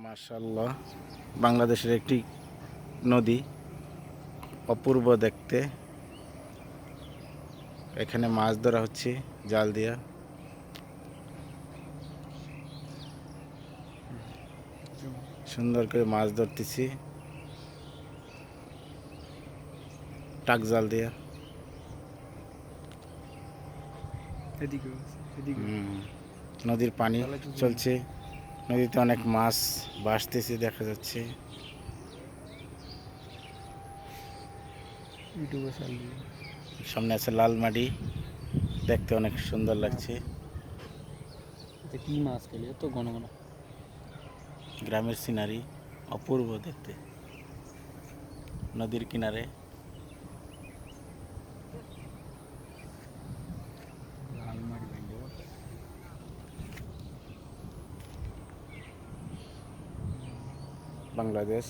মাশাআল্লাহ, বাংলাদেশের একটি নদী, অপূর্ব দেখতে। এখানে মাছ ধরা হচ্ছে জাল দিয়া। সুন্দর করে মাছ ধরতেছি টাক জাল দিয়া। নদীর পানি চলছে, নদীতে অনেক মাছ ভাসতেছে দেখা যাচ্ছে। সামনে আছে লাল মাটি, দেখতে অনেক সুন্দর লাগছে। কি মাছ খেলে এত ঘন ঘন? গ্রামের সিনারি অপূর্ব দেখতে, নদীর কিনারে। লাল মাটি বাংলাদেশ।